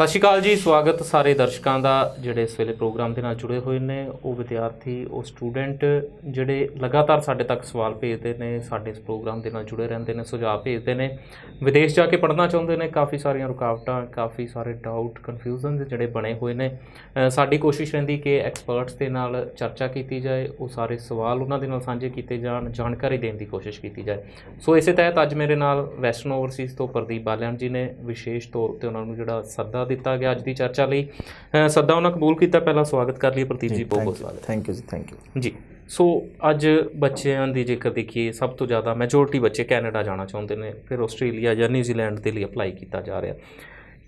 ਸਤਿ ਸ਼੍ਰੀ ਅਕਾਲ ਜੀ। ਸਵਾਗਤ ਸਾਰੇ ਦਰਸ਼ਕਾਂ ਦਾ ਜਿਹੜੇ ਇਸ ਵੇਲੇ ਪ੍ਰੋਗਰਾਮ ਦੇ ਨਾਲ ਜੁੜੇ ਹੋਏ ਨੇ, ਉਹ ਵਿਦਿਆਰਥੀ, ਉਹ ਸਟੂਡੈਂਟ ਜਿਹੜੇ ਲਗਾਤਾਰ ਸਾਡੇ ਤੱਕ ਸਵਾਲ ਭੇਜਦੇ ਨੇ, ਸਾਡੇ ਇਸ ਪ੍ਰੋਗਰਾਮ ਦੇ ਨਾਲ ਜੁੜੇ ਰਹਿੰਦੇ ਨੇ, ਸੁਝਾਅ ਭੇਜਦੇ ਨੇ, ਵਿਦੇਸ਼ ਜਾ ਕੇ ਪੜ੍ਹਨਾ ਚਾਹੁੰਦੇ ਨੇ। ਕਾਫੀ ਸਾਰੀਆਂ ਰੁਕਾਵਟਾਂ, ਕਾਫੀ ਸਾਰੇ ਡਾਊਟ, ਕਨਫਿਊਜ਼ਨ ਜਿਹੜੇ ਬਣੇ ਹੋਏ ਨੇ। ਸਾਡੀ ਕੋਸ਼ਿਸ਼ ਰਹਿੰਦੀ ਕਿ ਐਕਸਪਰਟਸ ਦੇ ਨਾਲ ਚਰਚਾ ਕੀਤੀ ਜਾਏ, ਉਹ ਸਾਰੇ ਸਵਾਲ ਉਹਨਾਂ ਦੇ ਨਾਲ ਸਾਂਝੇ ਕੀਤੇ ਜਾਣ, ਜਾਣਕਾਰੀ ਦੇਣ ਦੀ ਕੋਸ਼ਿਸ਼ ਕੀਤੀ ਜਾਏ। ਸੋ ਇਸੇ ਤਹਿਤ ਅੱਜ ਮੇਰੇ ਨਾਲ ਵੈਸਟਰਨ ਓਵਰਸੀਜ਼ ਤੋਂ ਪ੍ਰਦੀਪ ਬਾਲਿਆਣ ਜੀ ਨੇ। ਵਿਸ਼ੇਸ਼ ਤੌਰ 'ਤੇ ਉਹਨਾਂ ਨੂੰ ਜਿਹੜਾ ਸੱਦਾ ਦਿੱਤਾ ਗਿਆ ਅੱਜ ਦੀ ਚਰਚਾ ਲਈ, ਸੱਦਾ ਉਹਨਾਂ ਕਬੂਲ ਕੀਤਾ। ਪਹਿਲਾਂ ਸਵਾਗਤ ਕਰ ਲਈਏ ਪ੍ਰਦੀਪ ਜੀ, ਬਹੁਤ ਬਹੁਤ ਸਵਾਗਤ। ਥੈਂਕ ਯੂ ਜੀ, ਥੈਂਕ ਯੂ ਜੀ। ਸੋ ਅੱਜ ਬੱਚਿਆਂ ਦੀ ਜੇਕਰ ਦੇਖੀਏ, ਸਭ ਤੋਂ ਜ਼ਿਆਦਾ ਮੈਜੋਰਟੀ ਬੱਚੇ ਕੈਨੇਡਾ ਜਾਣਾ ਚਾਹੁੰਦੇ ਨੇ, ਫਿਰ ਆਸਟ੍ਰੇਲੀਆ ਜਾਂ ਨਿਊਜ਼ੀਲੈਂਡ ਦੇ ਲਈ ਅਪਲਾਈ ਕੀਤਾ ਜਾ ਰਿਹਾ।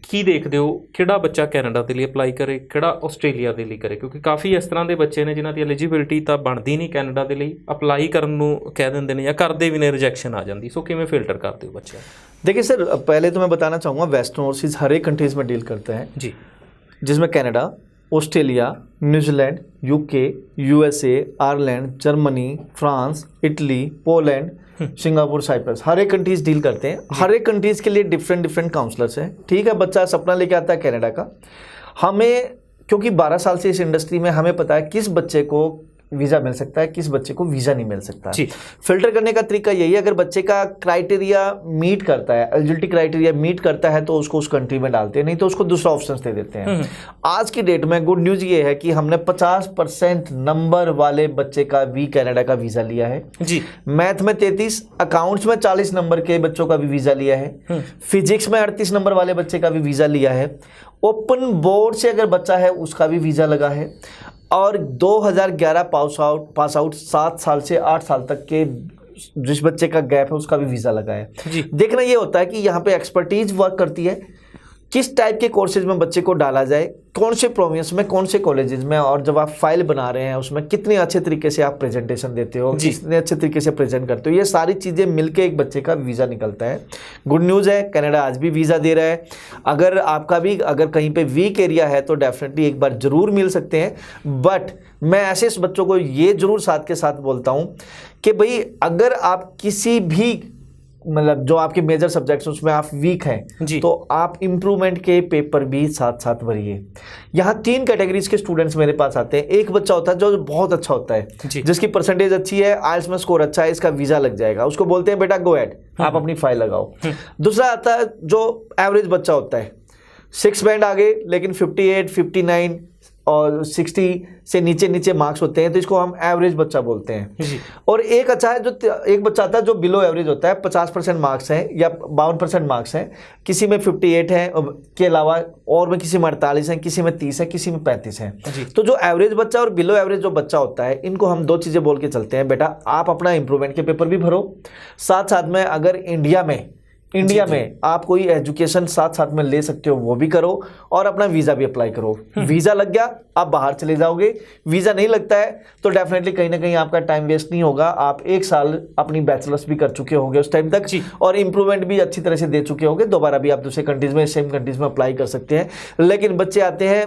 ਕੀ ਦੇਖਦੇ ਹੋ, ਕਿਹੜਾ ਬੱਚਾ ਕੈਨੇਡਾ ਦੇ ਲਈ ਅਪਲਾਈ ਕਰੇ, ਕਿਹੜਾ ਆਸਟ੍ਰੇਲੀਆ ਦੇ ਲਈ ਕਰੇ? ਕਿਉਂਕਿ ਕਾਫੀ ਇਸ ਤਰ੍ਹਾਂ ਦੇ ਬੱਚੇ ਨੇ ਜਿਨ੍ਹਾਂ ਦੀ ਐਲੀਜੀਬਿਲਿਟੀ ਤਾਂ ਬਣਦੀ ਨਹੀਂ ਕੈਨੇਡਾ ਦੇ ਲਈ, ਅਪਲਾਈ ਕਰਨ ਨੂੰ ਕਹਿ ਦਿੰਦੇ ਨੇ ਜਾਂ ਕਰਦੇ ਵੀ ਨੇ, ਰਿਜੈਕਸ਼ਨ ਆ ਜਾਂਦੀ। ਸੋ ਕਿਵੇਂ ਫਿल्टर करते हो बच्चे? देखिए सर, पहले तो मैं बताना चाहूँगा वेस्टर्न ओवरसीज हर एक कंट्रीज़ में डील करते हैं जी, जिसमें Canada, Australia, New Zealand, UK, USA, Ireland, Germany, France, Italy, Poland, Singapore, Cyprus, हर एक कंट्रीज़ डील करते हैं। हर एक कंट्रीज़ के लिए डिफरेंट काउंसलर्स हैं। ठीक है, बच्चा सपना लेके आता है कनाडा का। हमें क्योंकि 12 साल से इस इंडस्ट्री में हमें पता है किस बच्चे को वीज़ा मिल सकता है, किस बच्चे को वीज़ा नहीं मिल सकता है। फिल्टर करने का तरीका यही है, अगर बच्चे का क्राइटेरिया मीट करता है, एलिजिबिलिटी क्राइटेरिया मीट करता है, तो उसको उस कंट्री में डालते हैं, नहीं तो उसको दूसरा ऑप्शन दे देते हैं। आज की डेट में गुड न्यूज़ ये है कि हमने 50% नंबर वाले बच्चे का भी कनाडा का वीज़ा लिया है जी। मैथ में 33, अकाउंट्स में 40 नंबर के बच्चों का भी वीज़ा लिया है, फिजिक्स में 38 नंबर वाले बच्चे का भी वीज़ा लिया है, ओपन बोर्ड से अगर बच्चा है उसका भी वीज़ा लगा है, और 2011 पास आउट 7 साल से 8 साल तक के जिस बच्चे का गैप है उसका भी वीज़ा लगा है जी। देखना ये होता है कि यहाँ पे एक्सपर्टीज वर्क करती है, किस टाइप के कोर्सेज में बच्चे को डाला जाए, कौन से प्रोविंस में, कौन से कॉलेजेस में, और जब आप फाइल बना रहे हैं उसमें कितने अच्छे तरीके से आप प्रेजेंटेशन देते हो, कितने अच्छे तरीके से प्रेजेंट करते हो, ये सारी चीज़ें मिलके एक बच्चे का वीज़ा निकलता है। गुड न्यूज़ है, कनाडा आज भी वीज़ा दे रहा है। अगर आपका भी अगर कहीं पे वीक एरिया है तो डेफिनेटली एक बार ज़रूर मिल सकते हैं। बट मैं ऐसे बच्चों को ये ज़रूर साथ के साथ बोलता हूँ कि भाई अगर आप किसी भी मतलब जो आपके मेजर सब्जेक्ट्स उसमें आप वीक हैं तो आप इम्प्रूवमेंट के पेपर भी साथ साथ भरिए। यहाँ 3 कैटेगरीज के स्टूडेंट्स मेरे पास आते हैं। एक बच्चा होता है जो बहुत अच्छा होता है, जिसकी परसेंटेज अच्छी है, आइल्स में स्कोर अच्छा है, इसका वीज़ा लग जाएगा, उसको बोलते हैं बेटा गो एड, आप अपनी फाइल लगाओ। दूसरा आता है जो एवरेज बच्चा होता है, 6 बैंड आगे लेकिन 58, 59 और 60 से नीचे मार्क्स होते हैं, तो इसको हम एवरेज बच्चा बोलते हैं जी। और एक अच्छा है, जो एक बच्चा आता है जो बिलो एवरेज होता है, 50% मार्क्स हैं या 52% मार्क्स हैं, किसी में 58 है के अलावा, और में किसी में 48 है, किसी में 30 है, किसी में 35 है। तो जो एवरेज बच्चा और बिलो एवरेज जो बच्चा होता है, इनको हम 2 चीज़ें बोल के चलते हैं, बेटा आप अपना इम्प्रूवमेंट के पेपर भी भरो, साथ साथ में अगर इंडिया में आप कोई एजुकेशन साथ साथ में ले सकते हो वो भी करो, और अपना वीज़ा भी अप्लाई करो। वीज़ा लग गया आप बाहर चले जाओगे, वीज़ा नहीं लगता है तो डेफिनेटली कहीं ना कहीं आपका टाइम वेस्ट नहीं होगा। आप 1 साल अपनी बैचलर्स भी कर चुके होंगे उस टाइम तक, और इम्प्रूवमेंट भी अच्छी तरह से दे चुके होंगे। दोबारा भी आप दूसरे कंट्रीज़ में, सेम कंट्रीज़ में अप्लाई कर सकते हैं। लेकिन बच्चे आते हैं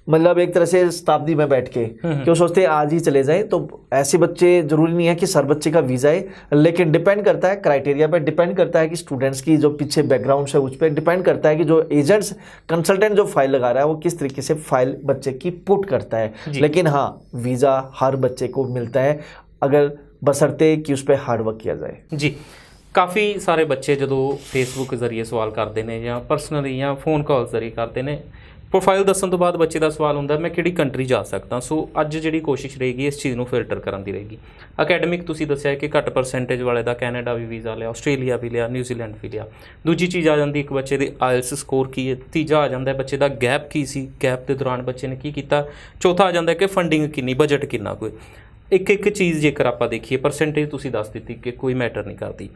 मतलब एक तरह से शताब्दी में बैठ के, क्यों सोचते हैं आज ही चले जाएं, तो ऐसे बच्चे जरूरी नहीं है कि सर बच्चे का वीज़ा है, लेकिन डिपेंड करता है क्राइटेरिया पे, डिपेंड करता है कि स्टूडेंट्स की जो पीछे बैकग्राउंड है उस पर डिपेंड करता है कि जो एजेंट्स कंसल्टेंट जो फाइल लगा रहा है वो किस तरीके से फाइल बच्चे की पुट करता है। लेकिन हाँ, वीज़ा हर बच्चे को मिलता है अगर बशर्ते कि उस पर हार्ड वर्क किया जाए जी। काफ़ी सारे बच्चे जो फेसबुक जरिए सवाल करते हैं या परसनली या फोन कॉल जरिए करते हैं, प्रोफाइल दसन तो बाद बच्चे का सवाल होंगे मैं किहड़ी कंट्री जा सकता। सो अज जी कोशिश रहेगी इस चीज़ को फिल्टर करने की रहेगी। अकैडमिक तुसीं दस्सिया कि घट परसेंटेज वाले का कैनेडा भी वीज़ा लिया, आस्ट्रेलिया भी लिया, न्यूजीलैंड भी लिया। दूजी चीज़ आ जाती एक बच्चे के आइल्स स्कोर की है, तीजा आ जाता है बच्चे का गैप की सी, गैप के दौरान बच्चे ने की किया, चौथा आ जाता है कि फंडिंग कितनी, बजट कितना, कोई एक चीज़ जेकर आप देखिए परसेंटेज तुसीं दस दी कि कोई मैटर नहीं करती।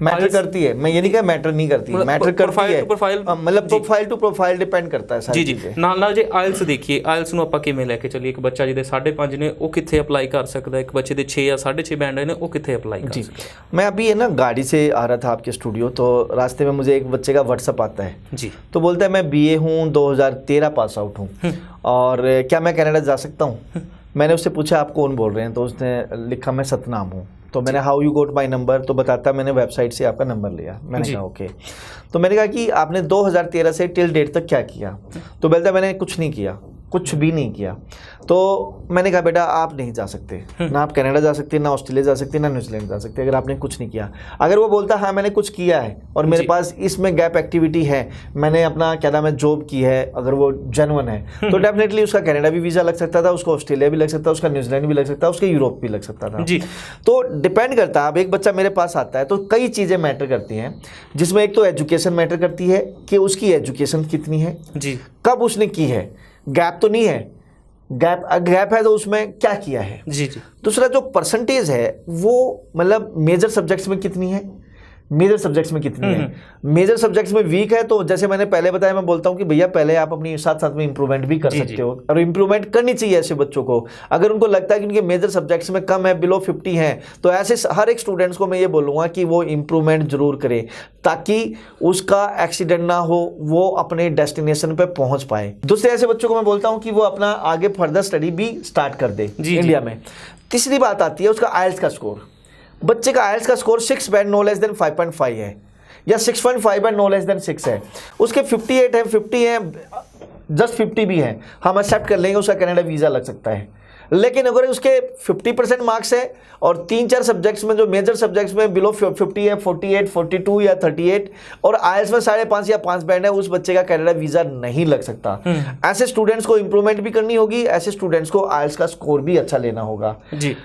मैटर करती है, मैं ये नहीं कहा मैटर नहीं करती, मैटर करती है, मतलब प्रोफाइल टू प्रोफाइल डिपेंड करता है सारी जी जी। नाल जे आइल्स देखिए, आइल्स नूं आपां किवें लैके चलिए, एक बच्चा जिहदे 5.5 ने वो कित्थे अप्लाई कर सकता है, एक बच्चे दे 6 या 6.5 बैंड ने वो कित्थे अप्लाई कर सकता है। मैं अभी ना गाड़ी से आ रहा था आपके स्टूडियो, तो रास्ते में मुझे एक बच्चे का व्हाट्सअप आता है जी, तो बोलता है मैं BA हूँ, 2013 पास आउट हूँ, और क्या मैं कनाडा जा सकता हूँ? मैंने उससे पूछा आप कौन बोल रहे हैं, तो उसने लिखा मैं सतनाम हूँ। तो मैंने how you got my number, तो बताता मैंने वेबसाइट से आपका नंबर लिया। मैंने कहा ओके। तो मैंने कहा कि आपने 2013 से टिल डेट तक क्या किया? तो बोलता मैंने कुछ नहीं किया, कुछ भी नहीं किया। तो मैंने कहा बेटा आप नहीं जा सकते, ना आप कनाडा जा सकते, ना ऑस्ट्रेलिया जा सकते, ना न्यूजीलैंड जा सकते अगर आपने कुछ नहीं किया। अगर वो बोलता हाँ मैंने कुछ किया है और मेरे पास इसमें गैप एक्टिविटी है, मैंने अपना क्या नाम है जॉब की है, अगर वो जेन्युइन है तो डेफिनेटली उसका कनाडा भी वीज़ा लग सकता था, उसको ऑस्ट्रेलिया भी लग सकता, उसका न्यूजीलैंड भी लग सकता, उसके यूरोप भी लग सकता था जी। तो डिपेंड करता है। अब एक बच्चा मेरे पास आता है तो कई चीज़ें मैटर करती हैं, जिसमें एक तो एजुकेशन मैटर करती है कि उसकी एजुकेशन कितनी है जी, कब उसने की है, गैप तो नहीं है, गैप है तो उसमें क्या किया है। जी जी, दूसरा जो परसेंटेज है वो मतलब मेजर सब्जेक्ट्स में कितनी है, मेजर सब्जेक्ट्स में कितनी है। मेजर सब्जेक्ट्स में वीक है तो जैसे मैंने पहले बताया, मैं बोलता हूँ कि भैया पहले आप अपनी साथ साथ में इंप्रूवमेंट भी कर सकते हो, और इंप्रूवमेंट करनी चाहिए ऐसे बच्चों को। अगर उनको लगता है कि उनके मेजर सब्जेक्ट्स में कम है, बिलो 50 है, तो ऐसे हर एक स्टूडेंट्स को मैं ये बोलूँगा कि वो इंप्रूवमेंट जरूर करे ताकि उसका एक्सीडेंट ना हो, वो अपने डेस्टिनेशन पे पहुंच पाए। दूसरे ऐसे बच्चों को मैं बोलता हूँ कि वो अपना आगे फर्दर स्टडी भी स्टार्ट कर दे इंडिया में। तीसरी बात आती है उसका आईएलटीएस का स्कोर। बच्चे का आईएलटीएस का score 6 band no less than 5.5 है, या 6.5 बैंड नो लेस देन 6 है। उसके 58 है, 50 है, जस्ट 50 भी है, हम एक्सेप्ट कर लेंगे, उसका कनाडा वीज़ा लग सकता है। लेकिन अगर उसके 50% मार्क्स है और 3-4 सब्जेक्ट्स में जो मेजर सब्जेक्ट्स में बिलो 50 है, 48, 42 या 38 और आईएलटीएस में 5.5 या 5 बैंड है, उस बच्चे का कनाडा वीज़ा नहीं लग सकता। ऐसे स्टूडेंट्स को इंप्रूवमेंट भी करनी होगी, ऐसे स्टूडेंट्स को आईएलटीएस का स्कोर भी अच्छा लेना होगा जी।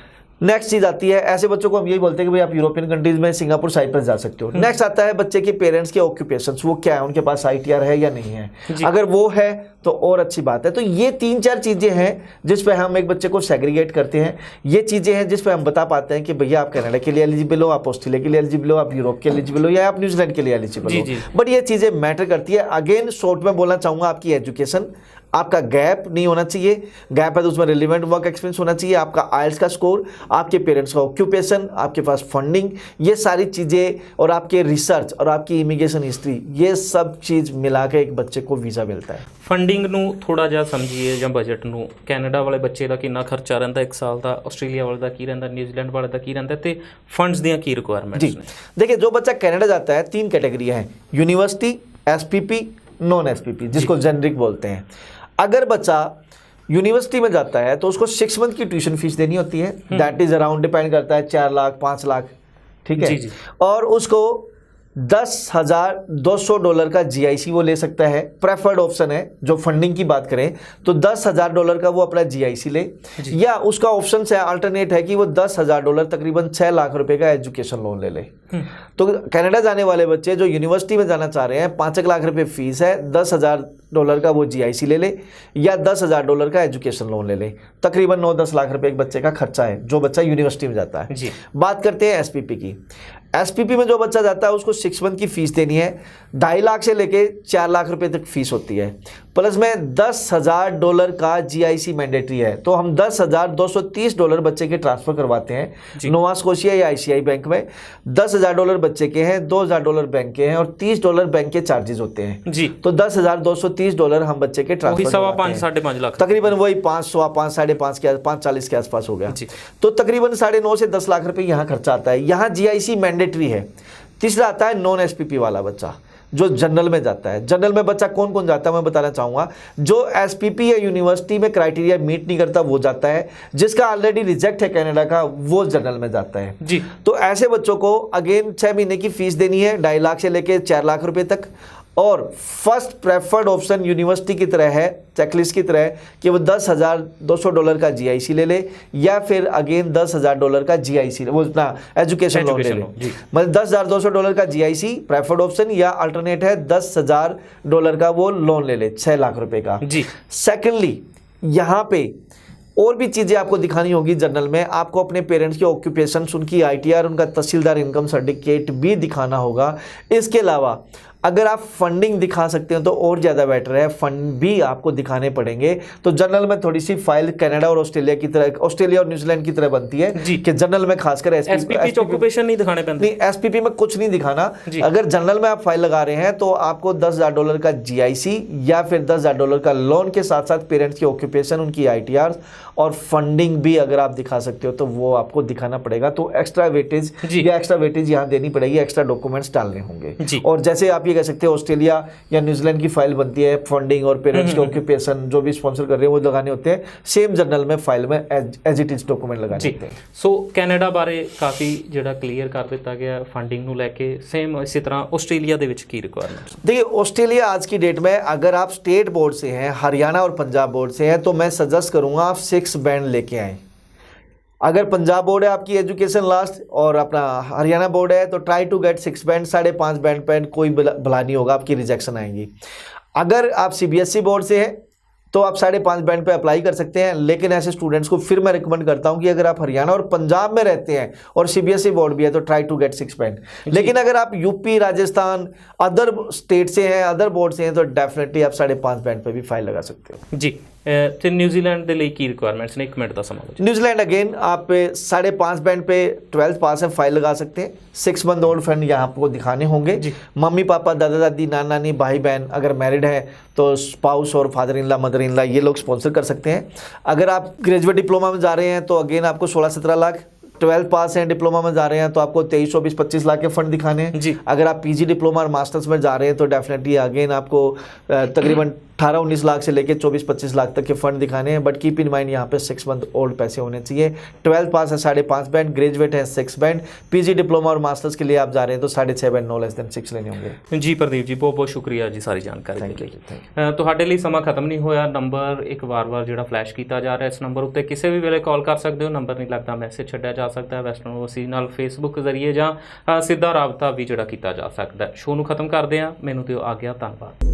नेक्स्ट चीज आती है, ऐसे बच्चों को हम यही बोलते हैं कि भाई आप यूरोपियन कंट्रीज में सिंगापुर साइप्रस जा सकते हो। नेक्स्ट आता है बच्चे के पेरेंट्स के ऑक्यूपेशंस, वो क्या है, उनके पास आईटीआर है या नहीं है। अगर वो है तो और अच्छी बात है। तो ये 3-4 चीजें हैं जिस पे हम एक बच्चे को सेग्रीगेट करते हैं। ये चीजें हैं जिस पे हम बता पाते हैं कि भैया आप कनाडा के लिए एलिजिबल हो, आप ऑस्ट्रेलिया के लिए एलिजिबल हो, आप यूरोप के एलिजिबल हो, या आप न्यूजीलैंड के लिए एलिजिबल हो। बट ये चीजें मैटर करती है। अगेन शॉर्ट में बोलना चाहूंगा, आपकी एजुकेशन, आपका गैप नहीं होना चाहिए, गैप है तो उसमें रिलेवेंट वर्क एक्सपीरियंस होना चाहिए, आपका आईएलटीएस का स्कोर, आपके पेरेंट्स का ऑक्यूपेशन, आपके पास फंडिंग, ये सारी चीज़ें, और आपके रिसर्च और आपकी इमिग्रेशन हिस्ट्री, ये सब चीज़ मिला के एक बच्चे को वीज़ा मिलता है। फंडिंग ਨੂੰ ਥੋੜਾ ਜਿਹਾ ਸਮਝੀਏ ਜਾਂ ਬਜਟ ਨੂੰ। ਕੈਨੇਡਾ ਵਾਲੇ ਬੱਚੇ ਦਾ ਕਿੰਨਾ ਖਰਚਾ ਰਹਿੰਦਾ 1 ਸਾਲ ਦਾ, ਆਸਟ੍ਰੇਲੀਆ ਵਾਲੇ ਦਾ ਕੀ ਰਹਿੰਦਾ, न्यूजीलैंड वाले का की रहता है, तो फंड्स ਦੀਆਂ ਕੀ रिक्वायरमेंट्स ਨੇ? देखिए जो बच्चा कनाडा जाता है 3 कैटेगरी हैं, यूनिवर्सिटी, एसपीपी, नॉन एसपीपी, जिसको जेनरिक बोलते हैं। अगर बच्चा यूनिवर्सिटी में जाता है तो उसको 6 मंथ की ट्यूशन फीस देनी होती है, दैट इज अराउंड, डिपेंड करता है 4 लाख 5 लाख, ठीक है जी। और उसको $10,200 का जीआईसी वो ले सकता है। प्रेफर्ड ऑप्शन है, जो फंडिंग की बात करें तो $10,000 का वो अपना जीआईसी ले, या उसका ऑप्शन से अल्टरनेट है कि वो $10,000 तकरीबन 6 लाख रुपए का एजुकेशन लोन ले ले। तो कनाडा जाने वाले बच्चे जो यूनिवर्सिटी में जाना चाह रहे हैं, 5 लाख रुपए फीस है, $10,000 का वो जीआईसी ले ले, या $10,000 का एजुकेशन लोन ले ले। तकरीबन 9-10 लाख रुपए एक बच्चे का खर्चा है जो बच्चा यूनिवर्सिटी में जाता है जी। बात करते हैं एसपीपी की। एसपीपी में जो बच्चा जाता है उसको 6 मंथ की फीस देनी है, 2.5 लाख से लेके 4 लाख रुपए तक फीस होती है, प्लस में $10,000 का जीआईसी मैंडेटरी है। तो हम $10,230 बच्चे के ट्रांसफर करवाते हैं नोवा स्कोशिया या आईसीआई बैंक में। $10,000 बच्चे के हैं, $2,000 बैंक के हैं, और $30 बैंक के चार्जेस होते हैं जी। तो $10,230 हम बच्चे के ट्रांसफर 5.5 लाख, तकरीबन वही 5, 5, 5.5 के 540 के आसपास हो गया। तो तकरीबन 9.5 से 10 लाख रुपए यहाँ खर्चा आता है। यहाँ जीआईसी मैंडेटरी है। तीसरा आता है नॉन एसपीपी वाला बच्चा जो जनरल में जाता है। जनरल में बच्चा कौन कौन जाता है मैं बताना चाहूँगा। जो एसपीपी या यूनिवर्सिटी में क्राइटेरिया मीट नहीं करता वो जाता है, जिसका ऑलरेडी रिजेक्ट है कनाडा का वो जनरल में जाता है जी। तो ऐसे बच्चों को अगेन 6 महीने की फीस देनी है, 2.5 लाख से लेके 4 लाख रुपए तक। और फर्स्ट प्रेफर्ड ऑप्शन यूनिवर्सिटी की तरह है, चेकलिस्ट की तरह, कि वो $10,200 का जीआईसी ले ले, या फिर अगेन $10,000 का जीआईसी वो ना एजुकेशन लोन ले ले। मतलब $10,200 का जीआईसी प्रेफर्ड ऑप्शन, या अल्टरनेट है $10,000 का वो लोन ले ले, 6 लाख रुपए का जी। सेकेंडली यहाँ पे और भी चीज़ें आपको दिखानी होगी जनरल में। आपको अपने पेरेंट्स के ऑक्यूपेशन, उनकी आईटीआर, उनका तहसीलदार इनकम सर्टिफिकेट भी दिखाना होगा। इसके अलावा अगर आप फंडिंग दिखा सकते हो तो और ज़्यादा बेटर है, फंड भी आपको दिखाने पड़ेंगे। तो जनरल में थोड़ी सी फाइल कनाडा और ऑस्ट्रेलिया की तरह, ऑस्ट्रेलिया और न्यूजीलैंड की तरह बनती है जी। कि जनरल में खासकर एसपीपी च ऑक्यूपेशन नहीं दिखाने पैंदे। नहीं, एसपीपी में कुछ नहीं दिखाना। जी। अगर जनरल में आप फाइल लगा रहे हैं तो आपको $10,000 का जीआईसी या फिर $10,000 का लोन के साथ साथ पेरेंट्स की ऑक्यूपेशन, उनकी आईटीआर और फंडिंग भी अगर आप दिखा सकते हो तो वो आपको दिखाना पड़ेगा। तो एक्स्ट्रा वेटेज या एक्स्ट्रा वेटेज यहाँ देनी पड़ेगी, एक्स्ट्रा डॉक्यूमेंट्स डालने होंगे जी। और जैसे आप ये कह सकते हो ऑस्ट्रेलिया या न्यूजीलैंड की फाइल बनती है, फंडिंग और पेरेंट्स की ऑक्यूपेशन जो भी स्पॉन्सर कर रहे हैं वो लगाने होते हैं, सेम जर्नल में फाइल में एज इट इज डॉक्यूमेंट लगाने जी। होते हैं। सो ਕੈਨੇਡਾ ਬਾਰੇ ਕਾਫੀ ਜਿਹੜਾ ਕਲੀਅਰ ਕਰ ਦਿੱਤਾ ਗਿਆ ਫੰਡਿੰਗ ਨੂੰ ਲੈ ਕੇ। ਸੇਮ ਇਸੇ ਤਰ੍ਹਾਂ ਆਸਟ੍ਰੇਲੀਆ ਦੇ ਵਿੱਚ ਕੀ ਰਿਕੁਆਇਰਮੈਂਟਸ? देखिए ऑस्ट्रेलिया आज की डेट में अगर आप स्टेट बोर्ड से हैं, हरियाणा और पंजाब बोर्ड से हैं, तो मैं सजेस्ट करूंगा आप 6 बैंड लेके आएँ। अगर पंजाब बोर्ड है आपकी एजुकेशन लास्ट और अपना हरियाणा बोर्ड है तो try to get 6 band, 5.5 band पे कोई भला नहीं होगा, आपकी रिजेक्शन आएंगी। अगर आप सीबीएसई बोर्ड से हैं तो आप 5.5 बैंड पे अप्लाई कर सकते हैं, लेकिन ऐसे स्टूडेंट्स को फिर मैं रिकमेंड करता हूं कि अगर आप हरियाणा और पंजाब में रहते हैं और सीबीएसई बोर्ड भी है तो ट्राई टू गेट 6 बैंड। लेकिन अगर आप यूपी, राजस्थान, अदर स्टेट से हैं, अदर बोर्ड से हैं तो डेफिनेटली आप 5.5 बैंड पे भी फाइल लगा सकते हो। जी। ਤੇ ਨਿਊਜ਼ੀਲੈਂਡ ਦੇ ਲਈ ਕੀ ਰਿਕੁਆਇਰਮੈਂट्स ਨੇ? 1 ਮਿੰਟ ਦਾ ਸਮਾਂ ਬਚਾ। न्यूजीलैंड अगेन आप 5.5 बैंड पे 12th पास है, फाइल लगा सकते हैं। 6 मंथ ओल्ड फ्रेंड यहाँ आपको दिखाने होंगे। मम्मी पापा, दादा दादी, नाना नानी, भाई बहन अगर मैरिड है तो स्पाउस और father in law, mother in law ये लोग स्पॉन्सर कर सकते हैं। अगर आप ग्रेजुएट डिप्लोमा में जा रहे हैं तो अगेन आपको 16-17 लाख, 12th पास हैं डिप्लोमा में जा रहे हैं तो आपको 23, 24, 25 लाख के फंड दिखाने हैं जी। अगर आप पीजी डिप्लोमा और मास्टर्स में जा रहे हैं तो डेफिनेटली अगेन आपको तकरीबन 18-19 लाख से लेके 24-25 लाख तक के फंड दिखाने हैं। बट कीप इन माइंड यहाँ पे 6 मंथ ओल्ड पैसे होने चाहिए। 12th पास है 5.5 बैंड, ग्रेजुएट है 6 बैंड, पीजी डिप्लोमा और मास्टर्स के लिए आप जा रहे हैं तो 6.5 बैंड, नो लेस देन 6 लेने होंगे। ਜੀ ਪ੍ਰਦੀਪ ਜੀ, ਬਹੁਤ ਬਹੁਤ ਸ਼ੁਕਰੀਆ ਜੀ ਸਾਰੀ ਜਾਣਕਾਰੀ Thank ਦੇ you, thank ਲਈ। ਤੁਹਾਡੇ ਲਈ ਸਮਾਂ ਖਤਮ ਨਹੀਂ ਹੋਇਆ। ਨੰਬਰ ਇੱਕ ਵਾਰ-ਵਾਰ ਜਿਹੜਾ ਫਲੈਸ਼ ਕੀਤਾ ਜਾ ਰਿਹਾ, ਇਸ ਨੰਬਰ ਉੱਤੇ ਕਿਸੇ ਵੀ ਵੇਲੇ ਕਾਲ ਕਰ ਸਕਦੇ ਹੋ। ਨੰਬਰ ਨਹੀਂ ਲੱਗਦਾ ਮੈਸੇਜ ਛੱਡਿਆ ਜਾ ਸਕਦਾ ਹੈ ਵੈਸਟਰਨ ਓਵਰਸੀਜ਼ ਨਾਲ ਫੇਸਬੁੱਕ ਜ਼ਰੀਏ ਜਾਂ ਸਿੱਧਾ ਰਾਬਤਾ ਵੀ ਜਿਹੜਾ ਕੀਤਾ ਜਾ ਸਕਦਾ ਹੈ। ਸ਼ੋਅ ਨੂੰ ਖਤਮ ਕਰਦੇ ਹਾਂ, ਮੈਨੂੰ ਦਿਓ ਆਗਿਆ, ਧੰਨਵਾਦ।